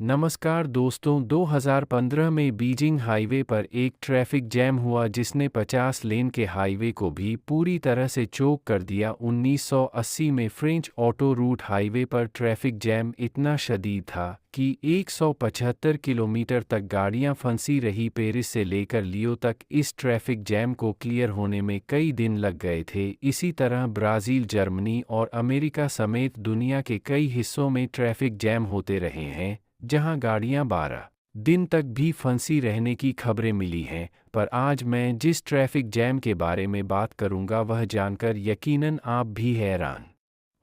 नमस्कार दोस्तों, 2015 में बीजिंग हाईवे पर एक ट्रैफिक जैम हुआ जिसने 50 लेन के हाईवे को भी पूरी तरह से चोक कर दिया। 1980 में फ्रेंच ऑटो रूट हाईवे पर ट्रैफिक जैम इतना शदीद था कि 175 किलोमीटर तक गाड़ियां फंसी रही। पेरिस से लेकर लियो तक इस ट्रैफिक जैम को क्लियर होने में कई दिन लग गए थे। इसी तरह ब्राज़ील, जर्मनी और अमेरिका समेत दुनिया के कई हिस्सों में ट्रैफिक जैम होते रहे हैं, जहां गाड़ियां 12 दिन तक भी फंसी रहने की खबरें मिली हैं। पर आज मैं जिस ट्रैफिक जैम के बारे में बात करूंगा वह जानकर यकीनन आप भी हैरान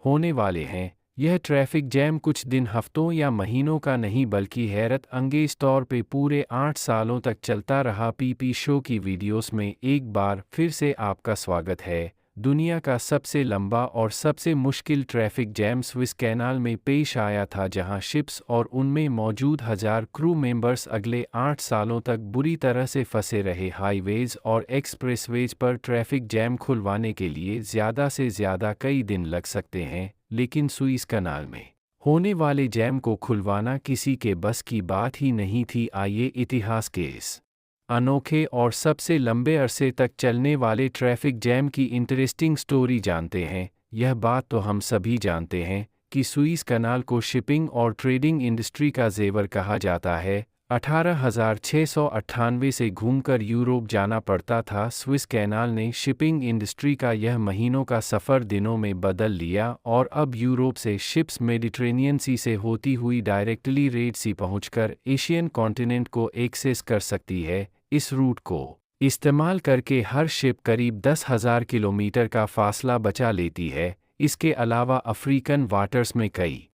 होने वाले हैं। यह ट्रैफिक जैम कुछ दिन, हफ्तों या महीनों का नहीं बल्कि हैरत अंगेज तौर पे पूरे 8 सालों तक चलता रहा। पीपी शो की वीडियोस में एक बार फिर से आपका स्वागत है। दुनिया का सबसे लंबा और सबसे मुश्किल ट्रैफिक जैम स्विस कैनाल में पेश आया था, जहां शिप्स और उनमें मौजूद 1000 क्रू मेंबर्स अगले 8 सालों तक बुरी तरह से फंसे रहे। हाईवेज और एक्सप्रेसवेज पर ट्रैफिक जैम खुलवाने के लिए ज़्यादा से ज़्यादा कई दिन लग सकते हैं, लेकिन सुइस कैनाल में होने वाले जैम को खुलवाना किसी के बस की बात ही नहीं थी। आइए इतिहास के इस अनोखे और सबसे लंबे अरसे तक चलने वाले ट्रैफिक जैम की इंटरेस्टिंग स्टोरी जानते हैं। यह बात तो हम सभी जानते हैं कि सुइस कैनाल को शिपिंग और ट्रेडिंग इंडस्ट्री का जेवर कहा जाता है। 18,698 से घूमकर यूरोप जाना पड़ता था। स्विस कैनाल ने शिपिंग इंडस्ट्री का यह महीनों का सफ़र दिनों में बदल लिया और अब यूरोप से शिप्स मेडिट्रेनियन सी से होती हुई डायरेक्टली रेड सी पहुंचकर एशियन कॉन्टिनेंट को एक्सेस कर सकती है। इस रूट को इस्तेमाल करके हर शिप करीब 10,000 किलोमीटर का फासला बचा लेती है। इसके अलावा अफ्रीकन वाटर्स में कई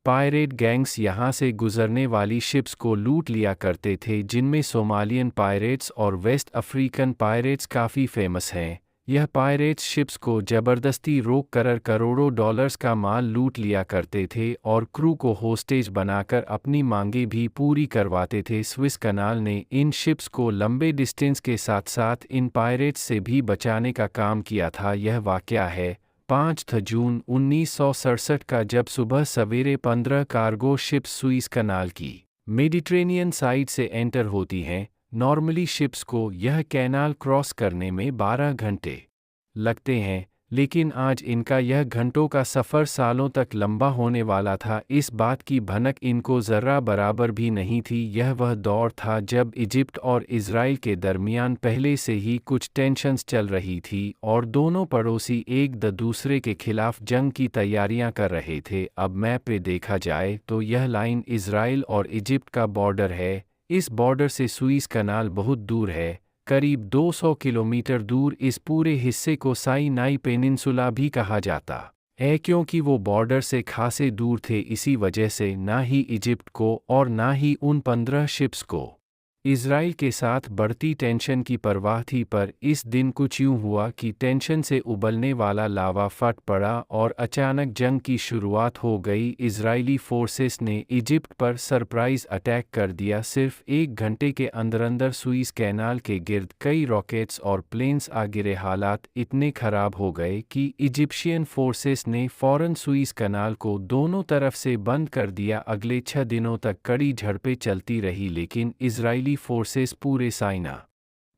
पायरेट गैंग्स यहाँ से गुजरने वाली शिप्स को लूट लिया करते थे, जिनमें सोमालियन पायरेट्स और वेस्ट अफ्रीकन पायरेट्स काफ़ी फेमस हैं। यह पायरेट्स शिप्स को ज़बरदस्ती रोक कर करोड़ों डॉलर्स का माल लूट लिया करते थे और क्रू को होस्टेज बनाकर अपनी मांगें भी पूरी करवाते थे। स्विस कैनाल ने इन शिप्स को लंबे डिस्टेंस के साथ साथ इन पायरेट्स से भी बचाने का काम किया था। यह वाक़या है 5 जून 1967 का, जब सुबह सवेरे 15 कार्गो शिप्स सुइस कैनाल की मेडिट्रेनियन साइड से एंटर होती हैं। नॉर्मली शिप्स को यह कैनाल क्रॉस करने में 12 घंटे लगते हैं, लेकिन आज इनका यह घंटों का सफ़र सालों तक लंबा होने वाला था। इस बात की भनक इनको ज़र्रा बराबर भी नहीं थी। यह वह दौर था जब इजिप्ट और इज़राइल के दरमियान पहले से ही कुछ टेंशन्स चल रही थी और दोनों पड़ोसी एक दूसरे के खिलाफ जंग की तैयारियां कर रहे थे। अब मैप पे देखा जाए तो यह लाइन इज़राइल और इजिप्ट का बॉर्डर है। इस बॉर्डर से सुइस कैनाल बहुत दूर है, करीब 200 किलोमीटर दूर। इस पूरे हिस्से को साइनाई पेनिनसुला भी कहा जाता है, क्योंकि वो बॉर्डर से खासे दूर थे। इसी वजह से ना ही इजिप्ट को और ना ही उन 15 शिप्स को इज़राइल के साथ बढ़ती टेंशन की परवाह थी। पर इस दिन कुछ यूं हुआ कि टेंशन से उबलने वाला लावा फट पड़ा और अचानक जंग की शुरुआत हो गई। इज़राइली फोर्सेस ने इजिप्ट पर सरप्राइज अटैक कर दिया। सिर्फ एक घंटे के अंदर अंदर सुइस कैनाल के गिर्द कई रॉकेट्स और प्लेन्स आ गिरे। हालात इतने खराब हो गए कि इजिप्शियन फोर्सेस ने फ़ौरन सुइस कैनाल को दोनों तरफ से बंद कर दिया। अगले 6 दिनों तक कड़ी झड़पें चलती रही, लेकिन इज़राइली फोर्सेस पूरे साइना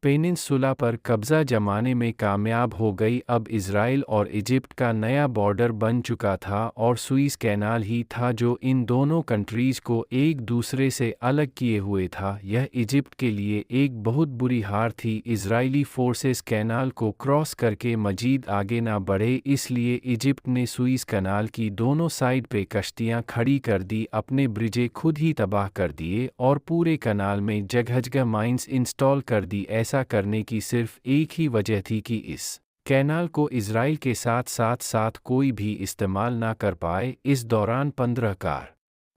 पेनिनसुला पर कब्जा जमाने में कामयाब हो गई। अब इज़राइल और इजिप्ट का नया बॉर्डर बन चुका था और सुइस कैनाल ही था जो इन दोनों कंट्रीज़ को एक दूसरे से अलग किए हुए था। यह इजिप्ट के लिए एक बहुत बुरी हार थी। इज़राइली फोर्सेस कैनाल को क्रॉस करके मजीद आगे ना बढ़े, इसलिए इजिप्ट ने सुइस कैनाल की दोनों साइड पे कश्तियां खड़ी कर दी, अपने ब्रिजें खुद ही तबाह कर दिए और पूरे कैनाल में जगह जगह माइंस इंस्टॉल कर दी। ऐसा करने की सिर्फ एक ही वजह थी कि इस कैनाल को इज़राइल के साथ कोई भी इस्तेमाल ना कर पाए। इस दौरान 15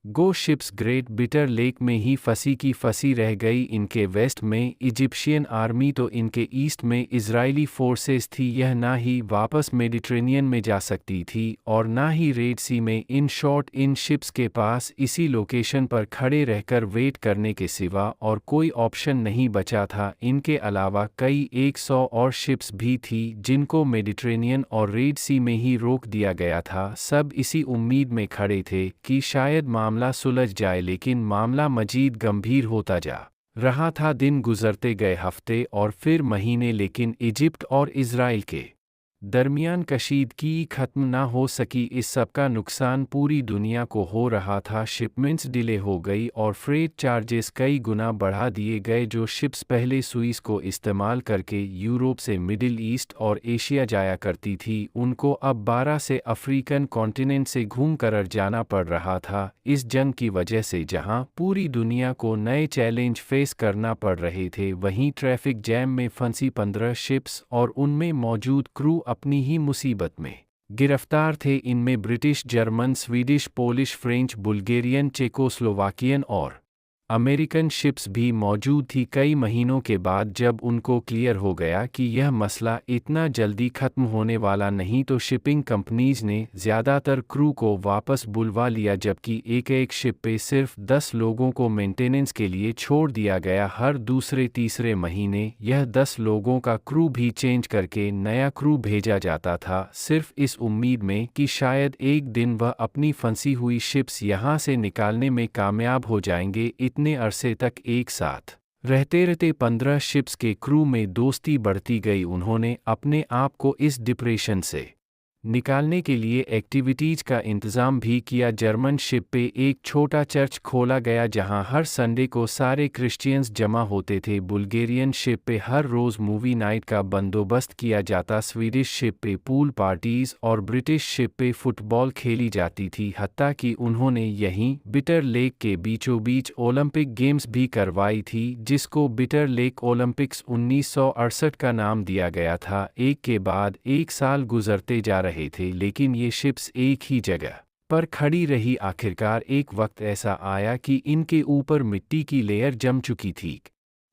गो शिप्स ग्रेट बिटर लेक में ही फंसी की फंसी रह गई। इनके वेस्ट में इजिप्शियन आर्मी तो इनके ईस्ट में इज़राइली फोर्सेस थी। यह ना ही वापस मेडिट्रेनियन में जा सकती थी और ना ही रेड सी में। इन शॉर्ट, इन शिप्स के पास इसी लोकेशन पर खड़े रहकर वेट करने के सिवा और कोई ऑप्शन नहीं बचा था। इनके अलावा कई 100 और शिप्स भी थी जिनको मेडिट्रेनियन और रेड सी में ही रोक दिया गया था। सब इसी उम्मीद में खड़े थे कि शायद मामला मामला सुलझ जाए, लेकिन मामला मजीद गंभीर होता जा रहा था। दिन गुजरते गए, हफ्ते और फिर महीने, लेकिन इजिप्ट और इज़राइल के दरमियान कशीदगी खत्म न हो सकी। इस सब का नुकसान पूरी दुनिया को हो रहा था। शिपमेंट्स डिले हो गई और फ्रेट चार्जेस कई गुना बढ़ा दिए गए। जो शिप्स पहले सुइस को इस्तेमाल करके यूरोप से मिडिल ईस्ट और एशिया जाया करती थी, उनको अब 12 से अफ्रीकन कॉन्टिनेंट से घूम कर जाना पड़ रहा था। इस जंग की वजह से जहां पूरी दुनिया को नए चैलेंज फेस करना पड़ रहे थे, वहीं ट्रैफिक जैम में फंसी 15 शिप्स और उनमें मौजूद क्रू अपनी ही मुसीबत में गिरफ्तार थे। इनमें British, German, Swedish, Polish, French, Bulgarian, Czechoslovakian और अमेरिकन शिप्स भी मौजूद थी। कई महीनों के बाद जब उनको क्लियर हो गया कि यह मसला इतना जल्दी ख़त्म होने वाला नहीं, तो शिपिंग कंपनीज ने ज़्यादातर क्रू को वापस बुलवा लिया, जबकि एक शिप पे सिर्फ 10 लोगों को मेंटेनेंस के लिए छोड़ दिया गया। हर दूसरे तीसरे महीने यह 10 लोगों का क्रू भी चेंज करके नया क्रू भेजा जाता था, सिर्फ इस उम्मीद में कि शायद एक दिन वह अपनी फंसी हुई शिप्स यहाँ से निकालने में कामयाब हो जाएंगे। इतने अरसे तक एक साथ रहते 15 शिप्स के क्रू में दोस्ती बढ़ती गई। उन्होंने अपने आप को इस डिप्रेशन से निकालने के लिए एक्टिविटीज का इंतज़ाम भी किया। जर्मन शिप पे एक छोटा चर्च खोला गया जहां हर संडे को सारे क्रिश्चियंस जमा होते थे। बुल्गेरियन शिप पे हर रोज़ मूवी नाइट का बंदोबस्त किया जाता। स्वीडिश शिप पे पूल पार्टीज और ब्रिटिश शिप पे फुटबॉल खेली जाती थी। हत्ता कि उन्होंने यहीं बिटर लेक के बीचों बीच ओलंपिक गेम्स भी करवाई थी, जिसको बिटर लेक ओलंपिक्स 1968 का नाम दिया गया था। एक के बाद एक साल गुजरते जा रहे थे, लेकिन ये शिप्स एक ही जगह पर खड़ी रही। आखिरकार एक वक्त ऐसा आया कि इनके ऊपर मिट्टी की लेयर जम चुकी थी,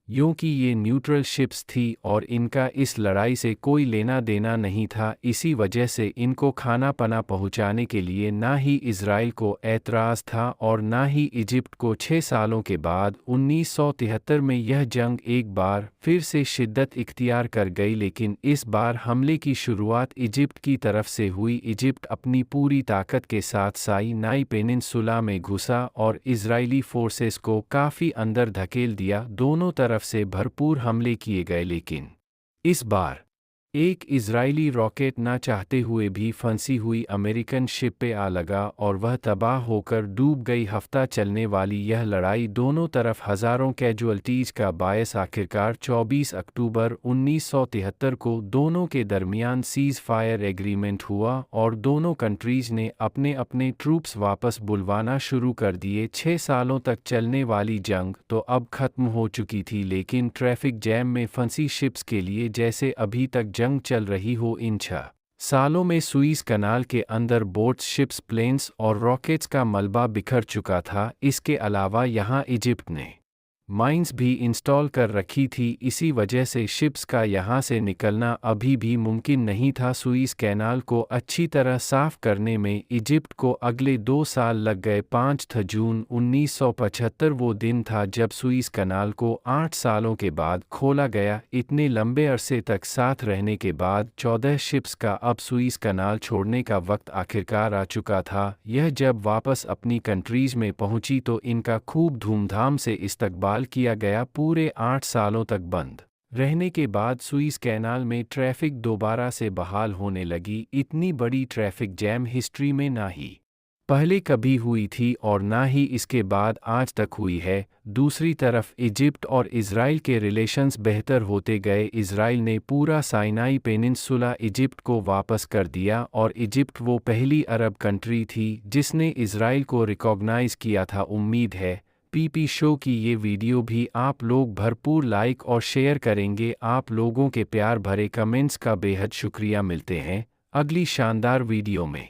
क्योंकि ये न्यूट्रल शिप्स थी और इनका इस लड़ाई से कोई लेना देना नहीं था। इसी वजह से इनको खाना पना पहुंचाने के लिए ना ही इज़राइल को एतराज़ था और ना ही इजिप्ट को। 6 सालों के बाद 1973 में यह जंग एक बार फिर से शिद्दत इख्तियार कर गई, लेकिन इस बार हमले की शुरुआत इजिप्ट की तरफ से हुई। इजिप्ट अपनी पूरी ताकत के साथ साइनाई पेनिनसुला में घुसा और इजरायली फोर्सेस को काफ़ी अंदर धकेल दिया। दोनों तरफ से भरपूर हमले किए गए, लेकिन इस बार एक इजरायली रॉकेट ना चाहते हुए भी फंसी हुई अमेरिकन शिप पे आ लगा और वह तबाह होकर डूब गई। हफ्ता चलने वाली यह लड़ाई दोनों तरफ हज़ारों कैजुअल्टीज का बायस आखिरकार 24 अक्टूबर 1973 को दोनों के दरमियान सीज़ फायर एग्रीमेंट हुआ और दोनों कंट्रीज ने अपने अपने ट्रूप्स वापस बुलवाना शुरू कर दिए। 6 सालों तक चलने वाली जंग तो अब खत्म हो चुकी थी, लेकिन ट्रैफिक जैम में फंसी शिप्स के लिए जैसे अभी तक जंग चल रही हो। इन 6 सालों में सुइस कनाल के अंदर बोट्स, शिप्स, प्लेन्स और रॉकेट्स का मलबा बिखर चुका था। इसके अलावा यहाँ इजिप्ट ने माइंस भी इंस्टॉल कर रखी थी। इसी वजह से शिप्स का यहाँ से निकलना अभी भी मुमकिन नहीं था। सुइस कैनाल को अच्छी तरह साफ करने में इजिप्ट को अगले 2 साल लग गए। 5 जून 1975 वो दिन था जब सुइस कनाल को 8 सालों के बाद खोला गया। इतने लंबे अरसे तक साथ रहने के बाद 14 शिप्स का अब सुइस कनाल छोड़ने का वक्त आखिरकार आ चुका था। यह जब वापस अपनी कंट्रीज में पहुंची तो इनका खूब धूमधाम से इस्तकबाल किया गया। पूरे 8 सालों तक बंद रहने के बाद सुइस कैनाल में ट्रैफिक दोबारा से बहाल होने लगी। इतनी बड़ी ट्रैफिक जैम हिस्ट्री में ना ही पहले कभी हुई थी और ना ही इसके बाद आज तक हुई है। दूसरी तरफ इजिप्ट और इज़राइल के रिलेशंस बेहतर होते गए। इज़राइल ने पूरा साइनाई पेनिनसुला इजिप्ट को वापस कर दिया और इजिप्ट वो पहली अरब कंट्री थी जिसने इज़राइल को रिकॉग्नाइज़ किया था। उम्मीद है पीपी शो की ये वीडियो भी आप लोग भरपूर लाइक और शेयर करेंगे। आप लोगों के प्यार भरे कमेंट्स का बेहद शुक्रिया। मिलते हैं अगली शानदार वीडियो में।